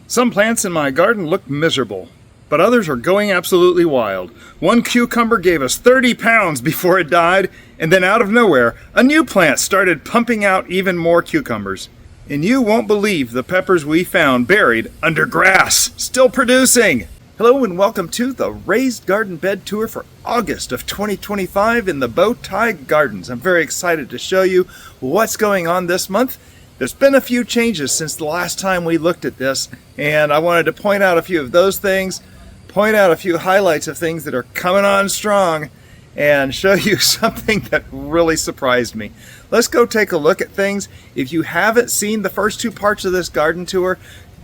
Some plants in my garden look miserable, but others are going absolutely wild. One cucumber gave us 30 pounds before it died, and then out of nowhere, a new plant started pumping out even more cucumbers. And you won't believe the peppers we found buried under grass, still producing! Hello and welcome to the Raised Garden Bed Tour for August of 2025 in the Bowtie Gardens. I'm very excited to show you what's going on this month. There's been a few changes since the last time we looked at this, and I wanted to point out a few of those things, point out a few highlights of things that are coming on strong, and show you something that really surprised me. Let's go take a look at things. If you haven't seen the first two parts of this garden tour,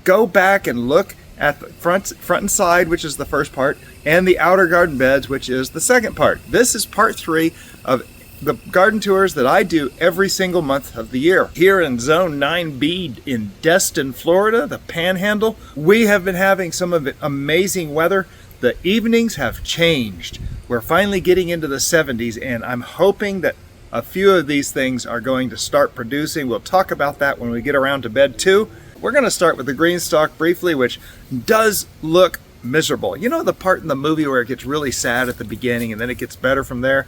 go back and look at the front and side, which is the first part, and the outer garden beds, which is the second part. This is part 3 of the garden tours that I do every single month of the year. Here in Zone 9B in Destin, Florida, the Panhandle, we have been having some of it amazing weather. The evenings have changed. We're finally getting into the 70s, and I'm hoping that a few of these things are going to start producing. We'll talk about that when we get around to bed 2. We're going to start with the GreenStalk briefly, which does look miserable. You know the part in the movie where it gets really sad at the beginning and then it gets better from there?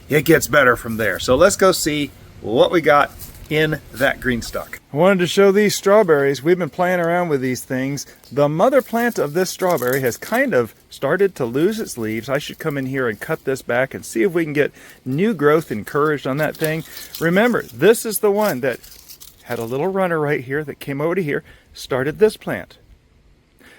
It gets better from there. So let's go see what we got in that GreenStalk. I wanted to show these strawberries. We've been playing around with these things. The mother plant of this strawberry has kind of started to lose its leaves. I should come in here and cut this back and see if we can get new growth encouraged on that thing. Remember, this is the one that had a little runner right here that came over to here, started this plant,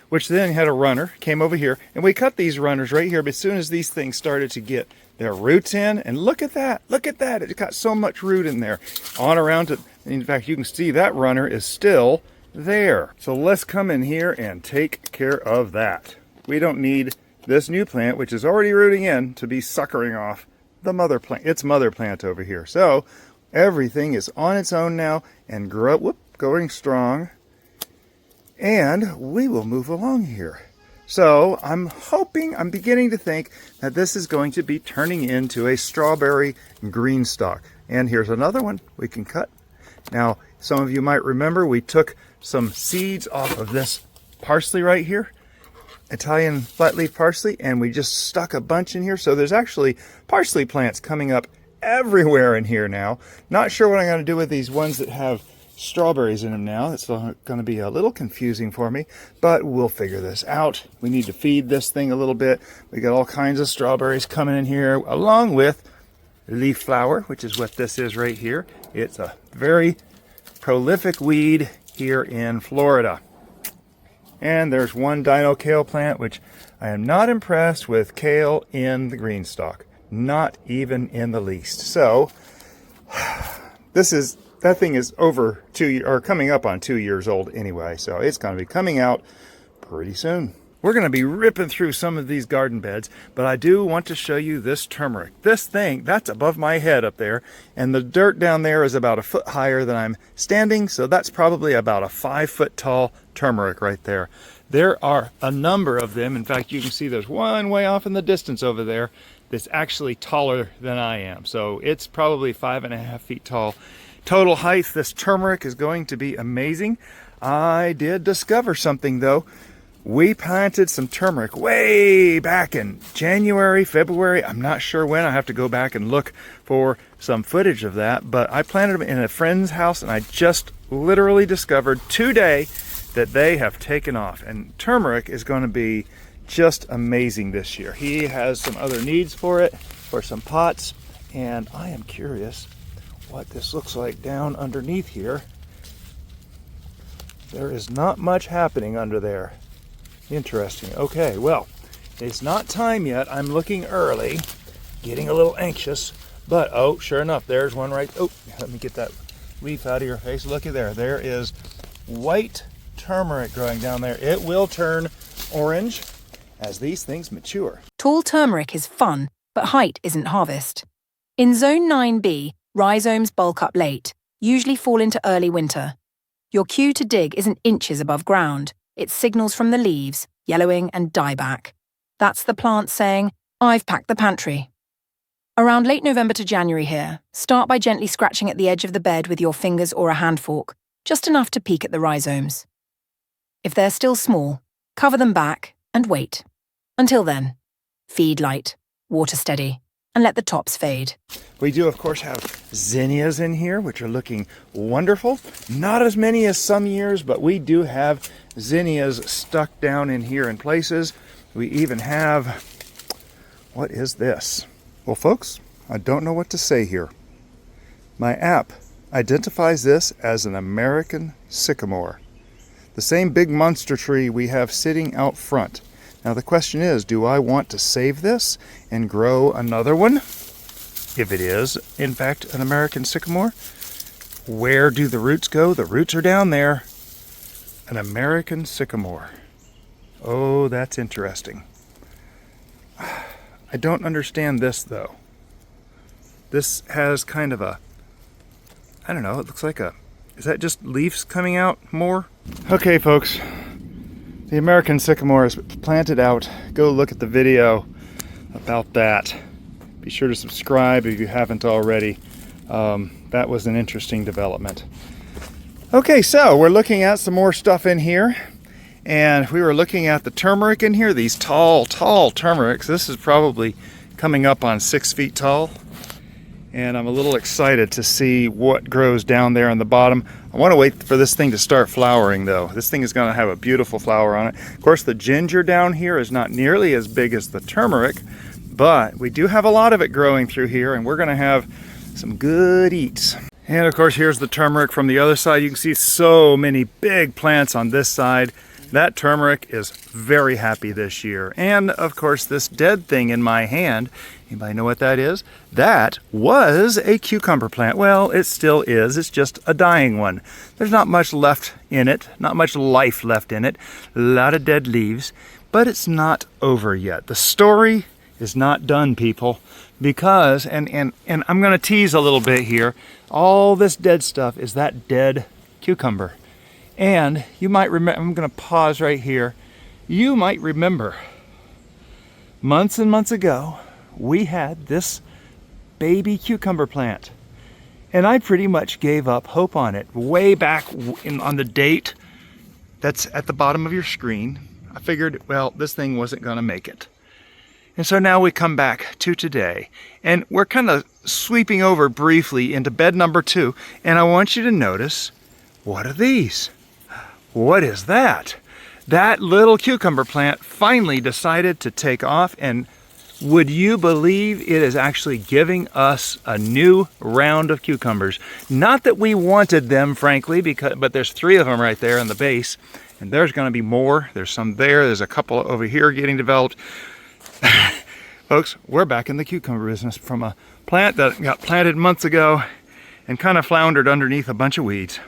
which then had a runner, came over here, and we cut these runners right here. But as soon as these things started to get their roots in, and look at that, it got so much root in there, on around to, in fact, you can see that runner is still there. So let's come in here and take care of that. We don't need this new plant, which is already rooting in, to be suckering off the mother plant, its mother plant over here. So everything is on its own now and going strong, and we will move along here. So I'm beginning to think that this is going to be turning into a strawberry GreenStalk. And here's another one we can cut. Now, some of you might remember we took some seeds off of this parsley right here, Italian flatleaf parsley, and we just stuck a bunch in here. So there's actually parsley plants coming up everywhere in here now. Not sure what I'm going to do with these ones that have strawberries in them now. It's going to be a little confusing for me, but we'll figure this out. We need to feed this thing a little bit. We got all kinds of strawberries coming in here, along with leaf flower, which is what this is right here. It's a very prolific weed here in Florida. And there's one dino kale plant, which I am not impressed with kale in the GreenStalk. Not even in the least. So that thing is over 2 years, or coming up on 2 years old anyway, so it's going to be coming out pretty soon. We're going to be ripping through some of these garden beds, but I do want to show you this turmeric. This thing, that's above my head up there, and the dirt down there is about a foot higher than I'm standing, so that's probably about a 5-foot tall turmeric right there. There are a number of them. In fact, you can see there's one way off in the distance over there that's actually taller than I am, so it's probably 5.5 feet tall. Total height, this turmeric is going to be amazing. I did discover something though. We planted some turmeric way back in January, February. I'm not sure when. I have to go back and look for some footage of that. But I planted them in a friend's house, and I just literally discovered today that they have taken off. And turmeric is going to be just amazing this year. He has some other needs for it, for some pots, and I am curious what this looks like down underneath here. There is not much happening under there. Interesting. Okay, well, it's not time yet. I'm looking early, getting a little anxious, but oh, sure enough, there's one right. Oh, let me get that leaf out of your face. Looky there. There is white turmeric growing down there. It will turn orange as these things mature. Tall turmeric is fun, but height isn't harvest. In Zone 9B, rhizomes bulk up late, usually fall into early winter. Your cue to dig isn't inches above ground. It's signals from the leaves, yellowing and dieback. That's the plant saying, I've packed the pantry. Around late November to January here, start by gently scratching at the edge of the bed with your fingers or a hand fork, just enough to peek at the rhizomes. If they're still small, cover them back and wait. Until then, feed light, water steady, and let the tops fade. We do, of course, have zinnias in here, which are looking wonderful. Not as many as some years, but we do have zinnias stuck down in here in places. We even have, what is this? Well, folks, I don't know what to say here. My app identifies this as an American Sycamore, the same big monster tree we have sitting out front. Now the question is, do I want to save this and grow another one? If it is, in fact, an American Sycamore, where do the roots go? The roots are down there. An American Sycamore. Oh, that's interesting. I don't understand this, though. This has kind of a, I don't know, it looks like a, is that just leaves coming out more? Okay, folks. The American Sycamore is planted out. Go look at the video about that. Be sure to subscribe if you haven't already. That was an interesting development. Okay, so we're looking at some more stuff in here. And we were looking at the turmeric in here, these tall turmerics. This is probably coming up on 6 feet tall. And I'm a little excited to see what grows down there on the bottom. I want to wait for this thing to start flowering, though. This thing is going to have a beautiful flower on it. Of course, the ginger down here is not nearly as big as the turmeric, but we do have a lot of it growing through here, and we're going to have some good eats. And of course, here's the turmeric from the other side. You can see so many big plants on this side. That turmeric is very happy this year. And of course, this dead thing in my hand, anybody know what that is? That was a cucumber plant. Well, it still is. It's just a dying one. There's not much left in it, not much life left in it. A lot of dead leaves, but it's not over yet. The story is not done, people, because, and I'm going to tease a little bit here, all this dead stuff is that dead cucumber. And you might remember, I'm going to pause right here. You might remember months and months ago, we had this baby cucumber plant. And I pretty much gave up hope on it way back on the date that's at the bottom of your screen. I figured, well, this thing wasn't going to make it. And so now we come back to today, and we're kind of sweeping over briefly into bed number 2. And I want you to notice, what are these? What is that? That little cucumber plant finally decided to take off, and would you believe it is actually giving us a new round of cucumbers? Not that we wanted them, frankly, but there's 3 of them right there in the base, and there's going to be more. There's some there. There's a couple over here getting developed. Folks, we're back in the cucumber business from a plant that got planted months ago and kind of floundered underneath a bunch of weeds.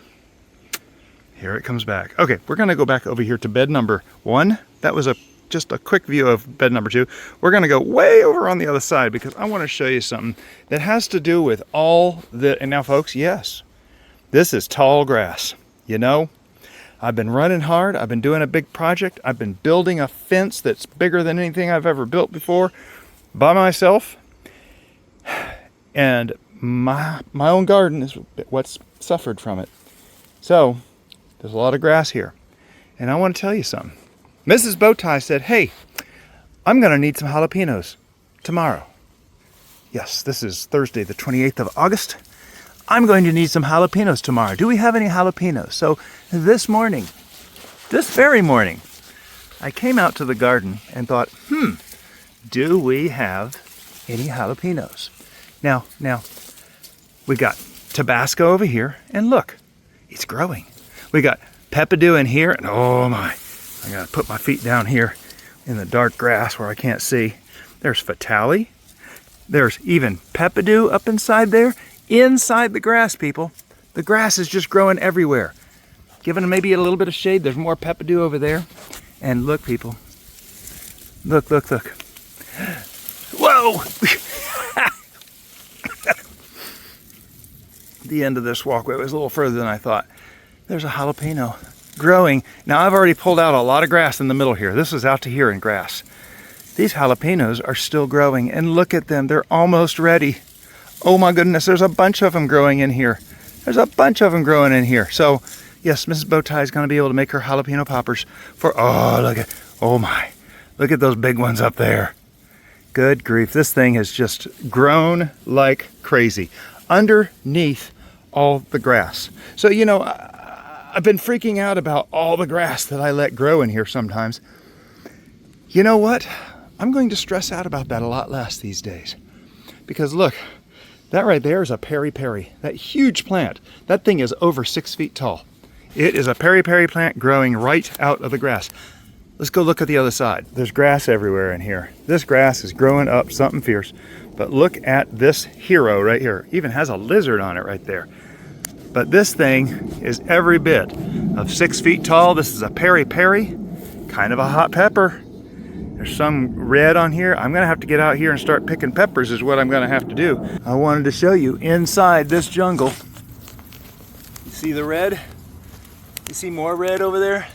Here it comes back. Okay, we're going to go back over here to bed number 1. That was just a quick view of bed number 2. We're going to go way over on the other side because I want to show you something that has to do with all the, and now folks, yes, this is tall grass. You know, I've been running hard. I've been doing a big project. I've been building a fence that's bigger than anything I've ever built before by myself. And my own garden is what's suffered from it. So there's a lot of grass here. And I want to tell you something. Mrs. Bowtie said, hey, I'm going to need some jalapenos tomorrow. Yes, this is Thursday, the 28th of August. I'm going to need some jalapenos tomorrow. Do we have any jalapenos? So this very morning, I came out to the garden and thought, do we have any jalapenos? Now, we got Tabasco over here, and look, it's growing. We got Peppadew in here, and oh my, I gotta put my feet down here in the dark grass where I can't see. There's Fatale. There's even Peppadew up inside there. Inside the grass, people. The grass is just growing everywhere. Giving them maybe a little bit of shade. There's more Peppadew over there. And look, people. Look. Whoa! The end of this walkway was a little further than I thought. There's a jalapeno growing. Now, I've already pulled out a lot of grass in the middle here. This is out to here in grass. These jalapenos are still growing, and look at them. They're almost ready. Oh my goodness, there's a bunch of them growing in here. There's a bunch of them growing in here. So Yes, Mrs. Bowtie is going to be able to make her jalapeno poppers for, oh my, look at those big ones up there. Good grief, this thing has just grown like crazy underneath all the grass. So, you know, I've been freaking out about all the grass that I let grow in here sometimes. You know what? I'm going to stress out about that a lot less these days. Because look, that right there is a peri-peri, that huge plant. That thing is over 6 feet tall. It is a peri-peri plant growing right out of the grass. Let's go look at the other side. There's grass everywhere in here. This grass is growing up something fierce. But look at this hero right here. Even has a lizard on it right there. But this thing is every bit of 6 feet tall. This is a peri-peri, kind of a hot pepper. There's some red on here. I'm gonna have to get out here and start picking peppers is what I'm gonna have to do. I wanted to show you inside this jungle. You see the red? You see more red over there?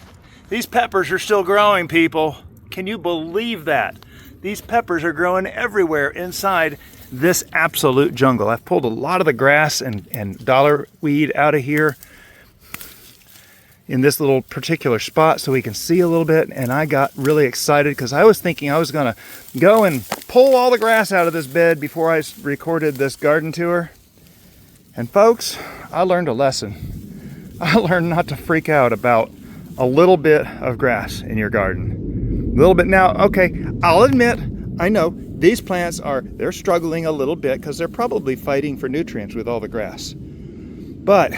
These peppers are still growing, people. Can you believe that? These peppers are growing everywhere inside this absolute jungle. I've pulled a lot of the grass and dollar weed out of here in this little particular spot so we can see a little bit, and I got really excited because I was thinking I was gonna go and pull all the grass out of this bed before I recorded this garden tour. And folks, I learned a lesson. I learned not to freak out about a little bit of grass in your garden. A little bit. Now, okay, I'll admit, I know these plants they're struggling a little bit because they're probably fighting for nutrients with all the grass. But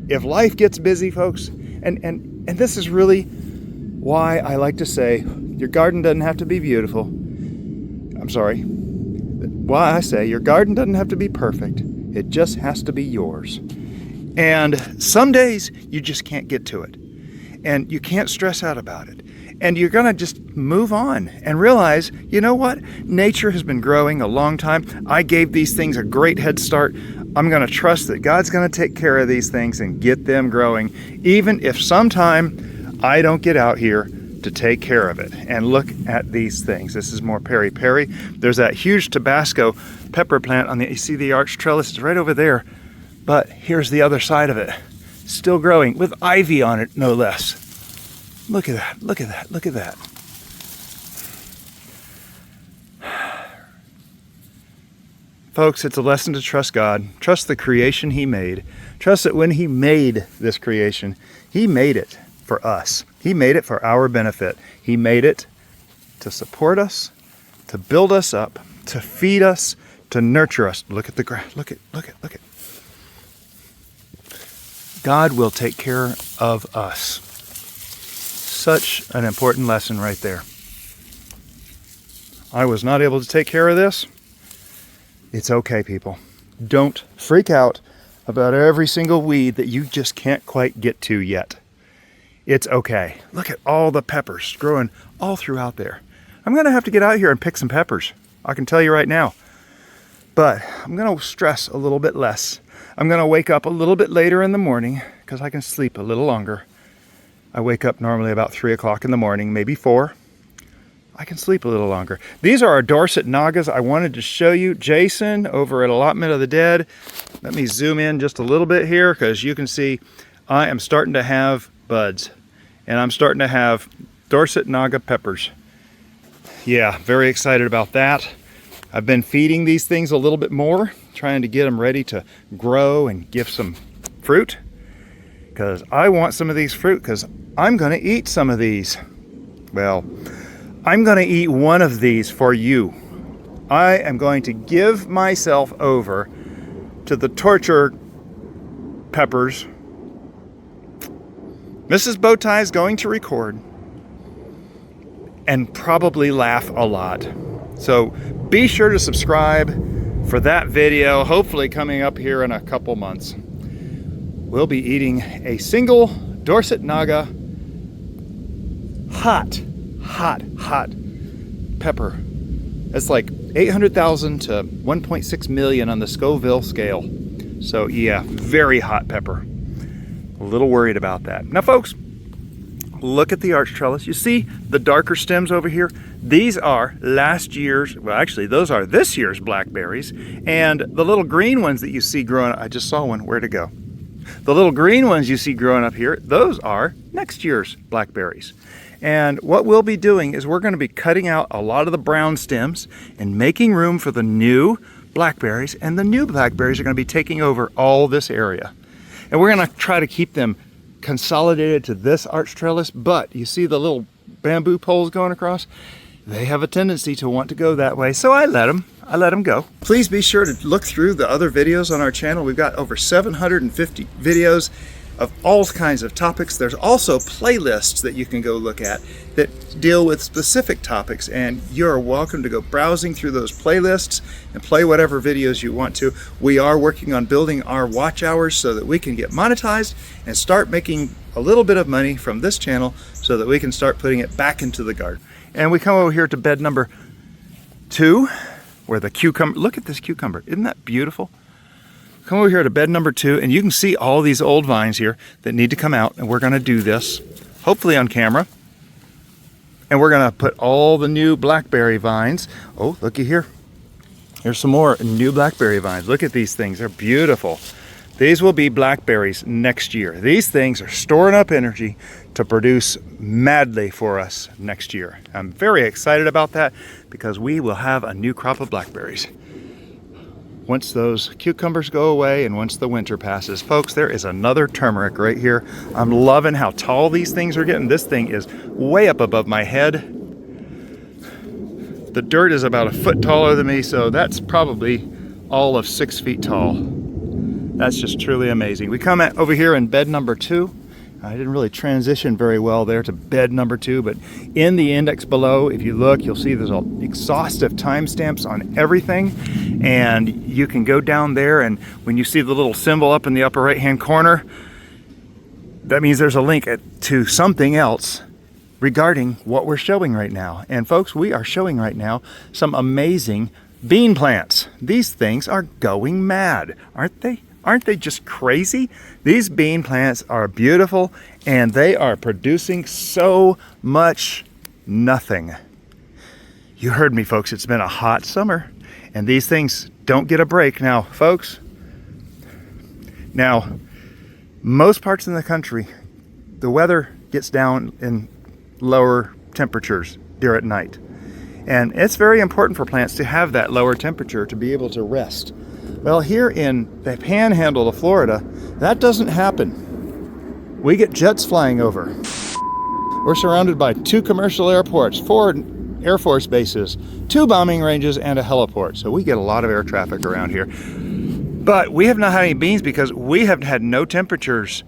if life gets busy, folks, and this is really why I like to say your garden doesn't have to be beautiful. I'm sorry. Why I say your garden doesn't have to be perfect. It just has to be yours. And some days you just can't get to it. And you can't stress out about it. And you're gonna just move on and realize, you know what? Nature has been growing a long time. I gave these things a great head start. I'm gonna trust that God's gonna take care of these things and get them growing, even if sometime I don't get out here to take care of it. And look at these things. This is more peri-peri. There's that huge Tabasco pepper plant on you see the arch trellis is right over there. But here's the other side of it. Still growing with ivy on it, no less. Look at that, look at that, look at that. Folks, it's a lesson to trust God. Trust the creation He made. Trust that when He made this creation, He made it for us. He made it for our benefit. He made it to support us, to build us up, to feed us, to nurture us. Look at the grass, look at. God will take care of us. Such an important lesson right there. I was not able to take care of this. It's okay, people. Don't freak out about every single weed that you just can't quite get to yet. It's okay. Look at all the peppers growing all throughout there. I'm gonna have to get out here and pick some peppers. I can tell you right now. But I'm gonna stress a little bit less. I'm gonna wake up a little bit later in the morning because I can sleep a little longer. I wake up normally about 3 o'clock in the morning, maybe 4. I can sleep a little longer. These are our Dorset Nagas I wanted to show you. Jason over at Allotment of the Dead. Let me zoom in just a little bit here because you can see I am starting to have buds. And I'm starting to have Dorset Naga peppers. Yeah, very excited about that. I've been feeding these things a little bit more, trying to get them ready to grow and give some fruit. Because I want some of these fruit because I'm going to eat some of these. Well, I'm going to eat one of these for you. I am going to give myself over to the torture peppers. Mrs. Bowtie is going to record and probably laugh a lot. So be sure to subscribe for that video, hopefully coming up here in a couple months. We'll be eating a single Dorset Naga hot pepper. It's like 800,000 to 1.6 million on the Scoville scale. So yeah, very hot pepper. A little worried about that. Now folks, look at the arch trellis. You see the darker stems over here? These are last year's, well actually those are this year's blackberries. And the little green ones that you see growing, I just saw one, where'd it go? The little green ones you see growing up here, those are next year's blackberries. And what we'll be doing is we're going to be cutting out a lot of the brown stems and making room for the new blackberries, and the new blackberries are going to be taking over all this area. And we're going to try to keep them consolidated to this arch trellis, but you see the little bamboo poles going across? They have a tendency to want to go that way, so I let them go. Please be sure to look through the other videos on our channel. We've got over 750 videos of all kinds of topics. There's also playlists that you can go look at that deal with specific topics, and you're welcome to go browsing through those playlists and play whatever videos you want to. We are working on building our watch hours so that we can get monetized and start making a little bit of money from this channel so that we can start putting it back into the garden. And we come over here to bed number 2 where the cucumber, look at this cucumber, isn't that beautiful? Come over here to bed number 2, and you can see all these old vines here that need to come out, and we're going to do this, hopefully on camera. And we're going to put all the new blackberry vines. Oh, looky here. Here's some more new blackberry vines. Look at these things. They're beautiful. These will be blackberries next year. These things are storing up energy to produce madly for us next year. I'm very excited about that because we will have a new crop of blackberries once those cucumbers go away and once the winter passes. Folks, there is another turmeric right here. I'm loving how tall these things are getting. This thing is way up above my head. The dirt is about a foot taller than me, so that's probably all of 6 feet tall. That's just truly amazing. We come over here in bed number 2. I didn't really transition very well there to bed number 2, but in the index below, if you look, you'll see there's exhaustive timestamps on everything, and you can go down there, and when you see the little symbol up in the upper right hand corner, that means there's a link to something else regarding what we're showing right now. And folks, we are showing right now some amazing bean plants. These things are going mad, aren't they? Aren't they just crazy? These bean plants are beautiful, and they are producing so much nothing. You heard me, folks. It's been a hot summer, and these things don't get a break. Now, folks, most parts in the country, the weather gets down in lower temperatures there at night. And it's very important for plants to have that lower temperature to be able to rest. Well, here in the panhandle of Florida, that doesn't happen. We get jets flying over. We're surrounded by 2 commercial airports, 4 Air Force bases, 2 bombing ranges, and a heliport. So we get a lot of air traffic around here. But we have not had any beans because we have had no temperatures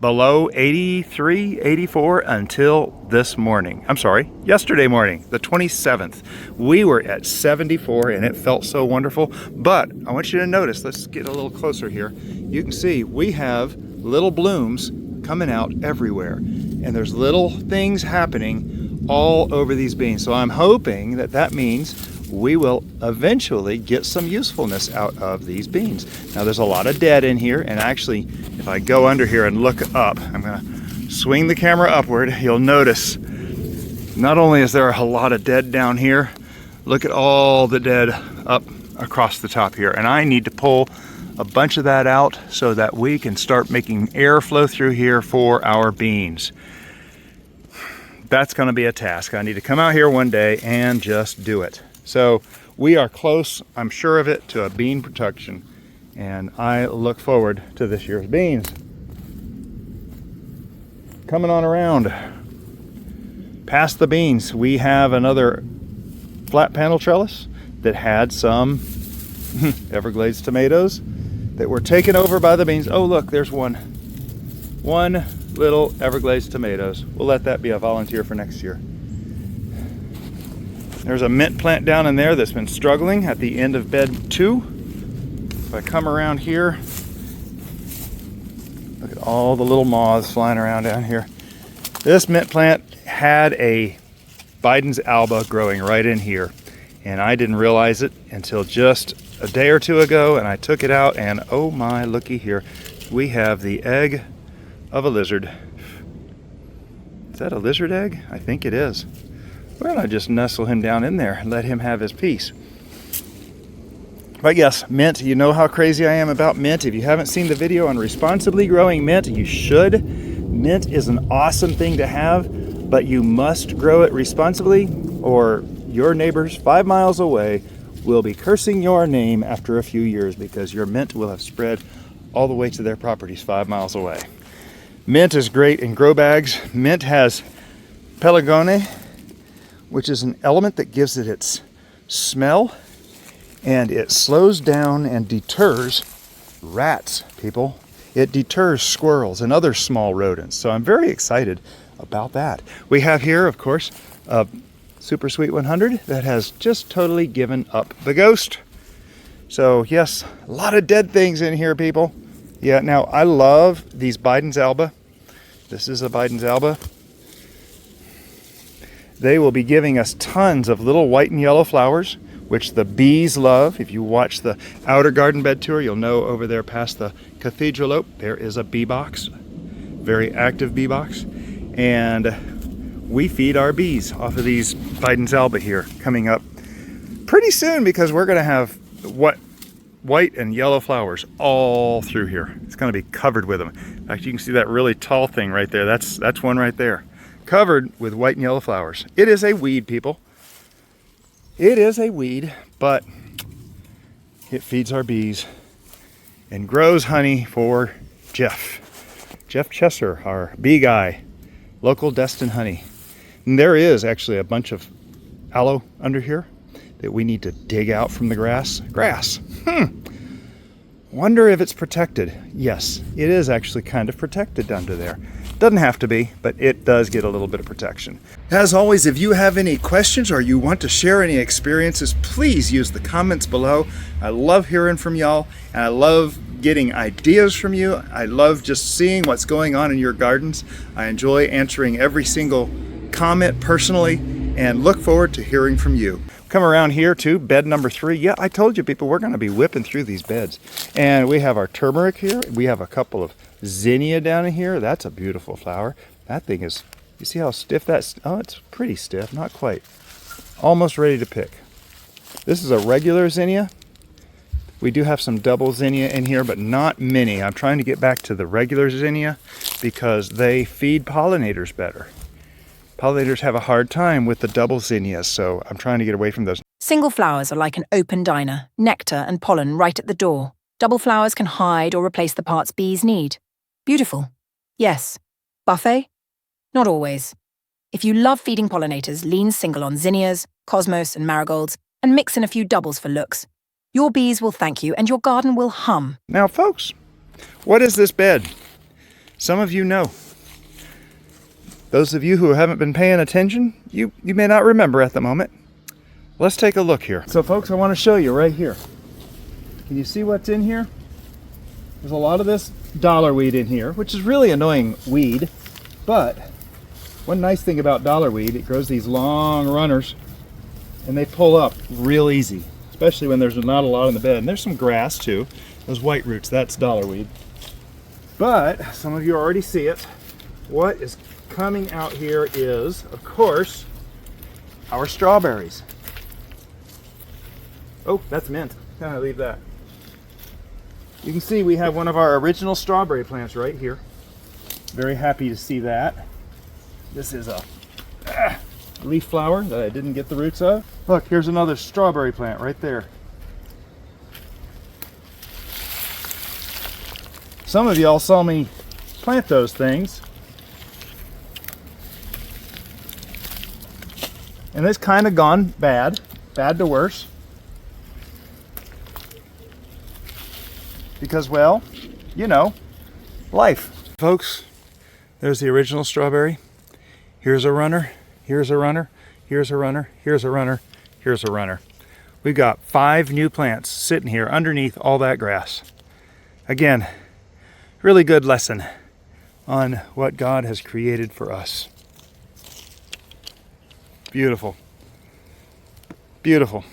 below 83, 84 until this morning. I'm sorry, yesterday morning, the 27th. We were at 74 and it felt so wonderful. But I want you to notice, let's get a little closer here. You can see we have little blooms coming out everywhere. And there's little things happening all over these beans. So I'm hoping that that means we will eventually get some usefulness out of these beans. Now there's a lot of dead in here, and actually if I go under here and look up, I'm gonna swing the camera upward, you'll notice not only is there a lot of dead down here, look at all the dead up across the top here. And I need to pull a bunch of that out so that we can start making air flow through here for our beans. That's gonna be a task. I need to come out here one day and just do it. So we are close, I'm sure of it, to a bean production, and I look forward to this year's beans. Coming on around past the beans, we have another flat panel trellis that had some Everglades tomatoes that were taken over by the beans. Oh look, there's one little Everglades tomatoes. We'll let that be a volunteer for next year. There's a mint plant down in there that's been struggling at the end of bed 2. If I come around here, look at all the little moths flying around down here. This mint plant had a Biden's Alba growing right in here, and I didn't realize it until just a day or 2 ago, and I took it out, and oh my, looky here. We have the egg of a lizard. Is that a lizard egg? I think it is. Well, I just nestle him down in there and let him have his piece. But yes, mint, you know how crazy I am about mint. If you haven't seen the video on responsibly growing mint, you should. Mint is an awesome thing to have, but you must grow it responsibly or your neighbors 5 miles away will be cursing your name after a few years because your mint will have spread all the way to their properties 5 miles away. Mint is great in grow bags. Mint has pelargonium, which is an element that gives it its smell, and it slows down and deters rats, people. It deters squirrels and other small rodents. So I'm very excited about that. We have here, of course, a supersweet 100 that has just totally given up the ghost. So yes, a lot of dead things in here, people. Yeah, now I love these Biden's Alba. This is a Biden's Alba. They will be giving us tons of little white and yellow flowers, which the bees love. If you watch the outer garden bed tour, you'll know over there past the cathedral oak, there is a bee box, very active bee box. And we feed our bees off of these Biden's Alba here coming up pretty soon because we're going to have white and yellow flowers all through here. It's going to be covered with them. In fact, you can see that really tall thing right there. That's one right there, covered with white and yellow flowers. It is a weed, people. It is a weed, but it feeds our bees and grows honey for Jeff Chesser, our bee guy, local Destin honey. And there is actually a bunch of aloe under here that we need to dig out from the grass. Wonder if it's protected. Yes, it is actually kind of protected under there. Doesn't have to be, but it does get a little bit of protection. As always, if you have any questions or you want to share any experiences, please use the comments below. I love hearing from y'all, and I love getting ideas from you. I love just seeing what's going on in your gardens. I enjoy answering every single comment personally and look forward to hearing from you. Come around here to bed number 3. Yeah, I told you people, we're going to be whipping through these beds. And we have our turmeric here. We have a couple of zinnia down in here. That's a beautiful flower. That thing is, you see how stiff that's, oh, it's pretty stiff, not quite. Almost ready to pick. This is a regular zinnia. We do have some double zinnia in here, but not many. I'm trying to get back to the regular zinnia because they feed pollinators better. Pollinators have a hard time with the double zinnias, so I'm trying to get away from those. Single flowers are like an open diner, nectar and pollen right at the door. Double flowers can hide or replace the parts bees need. Beautiful. Yes. Buffet? Not always. If you love feeding pollinators, lean single on zinnias, cosmos and marigolds, and mix in a few doubles for looks. Your bees will thank you and your garden will hum. Now folks, what is this bed? Some of you know. Those of you who haven't been paying attention, you may not remember at the moment. Let's take a look here. So folks, I want to show you right here. Can you see what's in here? There's a lot of this dollar weed in here, which is really annoying weed. But one nice thing about dollar weed, it grows these long runners and they pull up real easy, especially when there's not a lot in the bed. And there's some grass too. Those white roots, that's dollar weed. But some of you already see it. What is coming out here is, of course, our strawberries. Oh, that's mint. Kind of leave that. You can see we have one of our original strawberry plants right here. Very happy to see that. This is a leaf flower that I didn't get the roots of. Look, here's another strawberry plant right there. Some of y'all saw me plant those things. And it's kind of gone bad to worse. Because, well, you know, life. Folks, there's the original strawberry. Here's a runner, here's a runner, here's a runner, here's a runner, here's a runner. We've got 5 new plants sitting here underneath all that grass. Again, really good lesson on what God has created for us. Beautiful. Beautiful.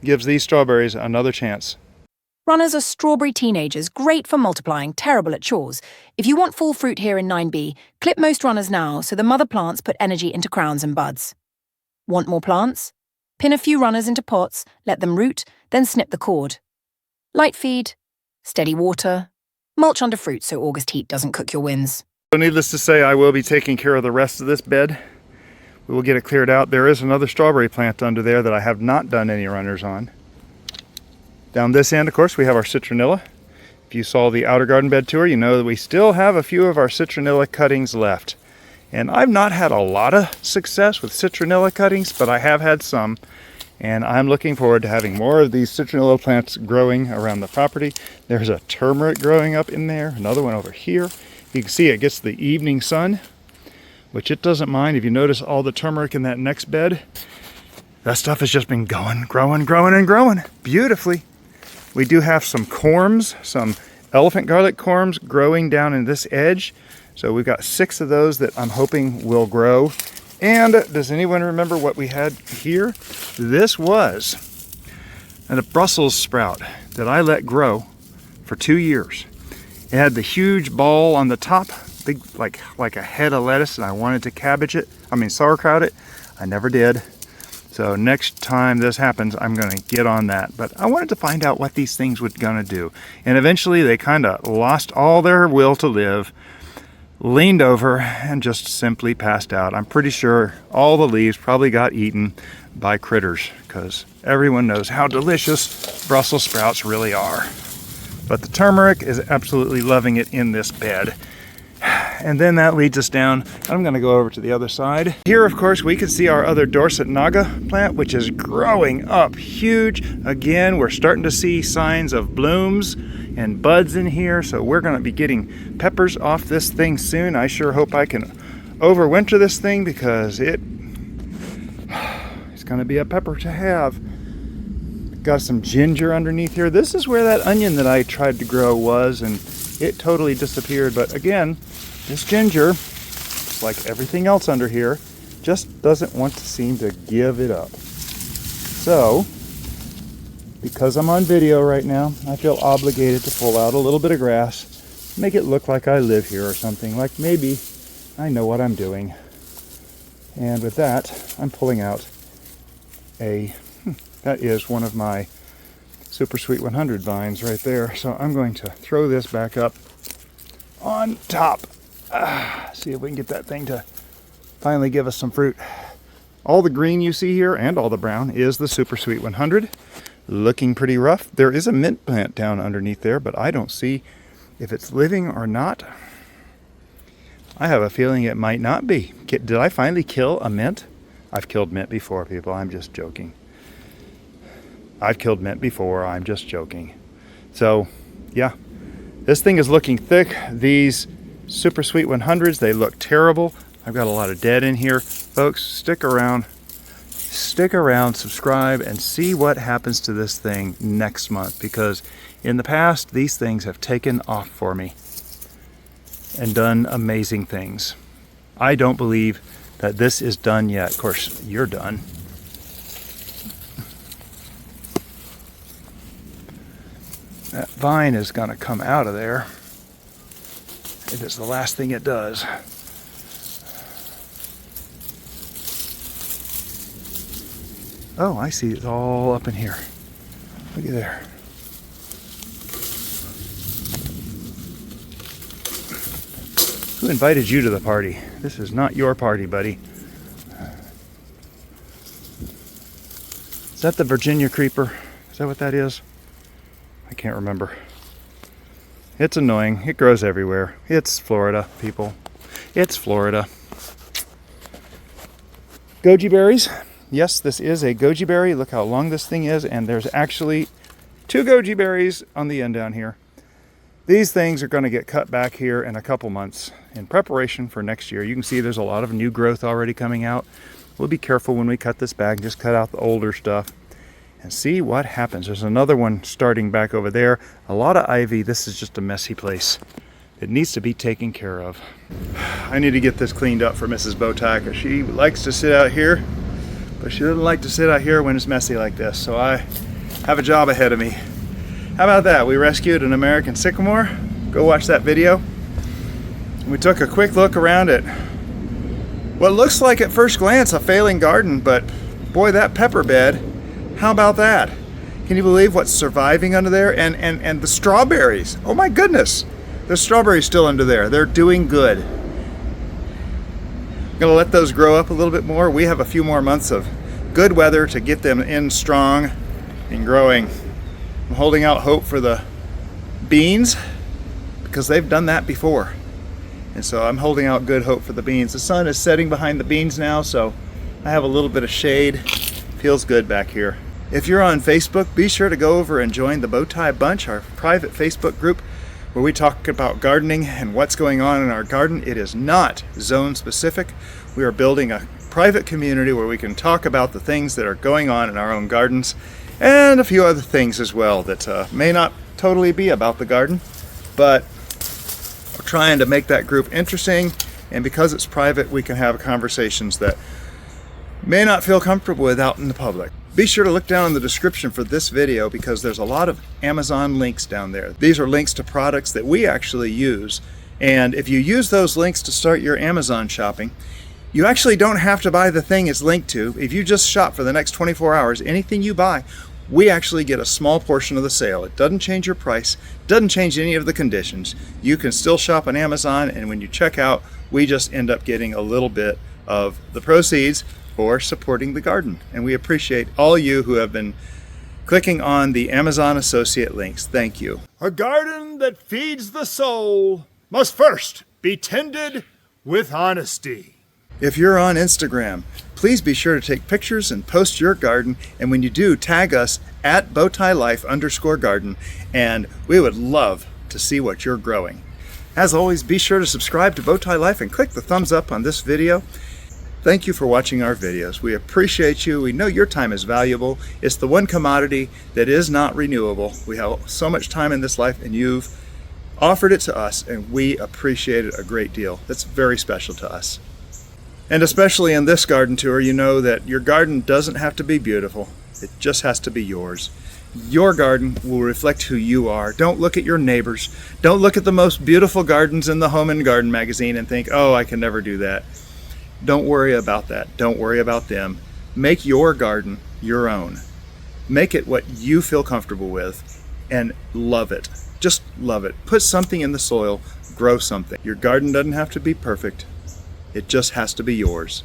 Gives these strawberries another chance. Runners are strawberry teenagers, great for multiplying, terrible at chores. If you want full fruit here in 9B, clip most runners now so the mother plants put energy into crowns and buds. Want more plants? Pin a few runners into pots, let them root, then snip the cord. Light feed, steady water, mulch under fruit so August heat doesn't cook your wins. So needless to say, I will be taking care of the rest of this bed. We will get it cleared out. There is another strawberry plant under there that I have not done any runners on. Down this end, of course, we have our Citronella. If you saw the outer garden bed tour, you know that we still have a few of our Citronella cuttings left. And I've not had a lot of success with Citronella cuttings, but I have had some. And I'm looking forward to having more of these Citronella plants growing around the property. There's a turmeric growing up in there, another one over here. You can see it gets the evening sun, which it doesn't mind. If you notice all the turmeric in that next bed, that stuff has just been growing beautifully. We do have some corms, some elephant garlic corms growing down in this edge. So we've got 6 of those that I'm hoping will grow. And does anyone remember what we had here? This was a Brussels sprout that I let grow for 2 years. It had the huge ball on the top, big like a head of lettuce, and I wanted to sauerkraut it. I never did. So next time this happens, I'm going to get on that. But I wanted to find out what these things were going to do. And eventually they kind of lost all their will to live, leaned over, and just simply passed out. I'm pretty sure all the leaves probably got eaten by critters, because everyone knows how delicious Brussels sprouts really are. But the turmeric is absolutely loving it in this bed. And then that leads us down. I'm going to go over to the other side. Here, of course, we can see our other Dorset Naga plant, which is growing up huge. Again, we're starting to see signs of blooms and buds in here. So we're going to be getting peppers off this thing soon. I sure hope I can overwinter this thing, because it's going to be a pepper to have. Got some ginger underneath here. This is where that onion that I tried to grow was, and it totally disappeared. But again, this ginger, just like everything else under here, just doesn't want to seem to give it up. So, because I'm on video right now, I feel obligated to pull out a little bit of grass, make it look like I live here or something, like maybe I know what I'm doing. And with that, I'm pulling out that is one of my supersweet 100 vines right there. So I'm going to throw this back up on top. See if we can get that thing to finally give us some fruit. All the green you see here, and all the brown, is the supersweet 100. Looking pretty rough. There is a mint plant down underneath there, but I don't see if it's living or not. I have a feeling it might not be. Did I finally kill a mint? I've killed mint before, people. I'm just joking. I've killed mint before. I'm just joking. So, yeah. This thing is looking thick. These super sweet 100s, they look terrible. I've got a lot of dead in here. Folks, stick around. Stick around, subscribe, and see what happens to this thing next month. Because in the past, these things have taken off for me and done amazing things. I don't believe that this is done yet. Of course, you're done. That vine is going to come out of there. It is the last thing it does. Oh, I see it's all up in here. Look at there. Who invited you to the party? This is not your party, buddy. Is that the Virginia creeper? Is that what that is? I can't remember. It's annoying. It grows everywhere. It's Florida, people. It's Florida. Goji berries. Yes, this is a goji berry. Look how long this thing is, and there's actually 2 goji berries on the end down here. These things are going to get cut back here in a couple months in preparation for next year. You can see there's a lot of new growth already coming out. We'll be careful when we cut this back. Just cut out the older stuff and see what happens. There's another one starting back over there. A lot of ivy. This is just a messy place. It needs to be taken care of. I need to get this cleaned up for Mrs. Bowtie. She likes to sit out here, but she doesn't like to sit out here when it's messy like this. So I have a job ahead of me. How about that? We rescued an American Sycamore. Go watch that video. We took a quick look around at what looks like at first glance a failing garden, but boy, that pepper bed, how about that? Can you believe what's surviving under there? And the strawberries. Oh my goodness. There's strawberries still under there. They're doing good. I'm gonna let those grow up a little bit more. We have a few more months of good weather to get them in strong and growing. I'm holding out hope for the beans because they've done that before. And so I'm holding out good hope for the beans. The sun is setting behind the beans now, so I have a little bit of shade. Feels good back here. If you're on Facebook, be sure to go over and join the Bowtie Bunch, our private Facebook group where we talk about gardening and what's going on in our garden. It is not zone specific. We are building a private community where we can talk about the things that are going on in our own gardens and a few other things as well that may not totally be about the garden, but we're trying to make that group interesting, and because it's private we can have conversations that may not feel comfortable with out in the public. Be sure to look down in the description for this video because there's a lot of Amazon links down there. These are links to products that we actually use, and if you use those links to start your Amazon shopping, you actually don't have to buy the thing it's linked to. If you just shop for the next 24 hours, anything you buy, we actually get a small portion of the sale. It doesn't change your price, doesn't change any of the conditions. You can still shop on Amazon, and when you check out, we just end up getting a little bit of the proceeds for supporting the garden. And we appreciate all you who have been clicking on the Amazon associate links. Thank you. A garden that feeds the soul must first be tended with honesty. If you're on Instagram, please be sure to take pictures and post your garden, and when you do, tag us at bowtielife_garden, and we would love to see what you're growing. As always, be sure to subscribe to Bowtie Life and click the thumbs up on this video. Thank you for watching our videos. We appreciate you. We know your time is valuable. It's the one commodity that is not renewable. We have so much time in this life, and you've offered it to us, and we appreciate it a great deal. That's very special to us. And especially in this garden tour, you know that your garden doesn't have to be beautiful. It just has to be yours. Your garden will reflect who you are. Don't look at your neighbors. Don't look at the most beautiful gardens in the Home and Garden magazine and think, oh, I can never do that. Don't worry about that. Don't worry about them. Make your garden your own. Make it what you feel comfortable with and love it. Just love it. Put something in the soil, grow something. Your garden doesn't have to be perfect. It just has to be yours.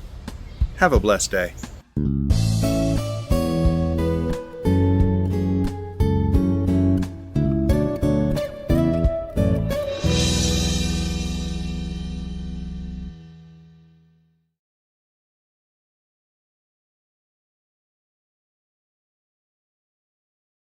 Have a blessed day.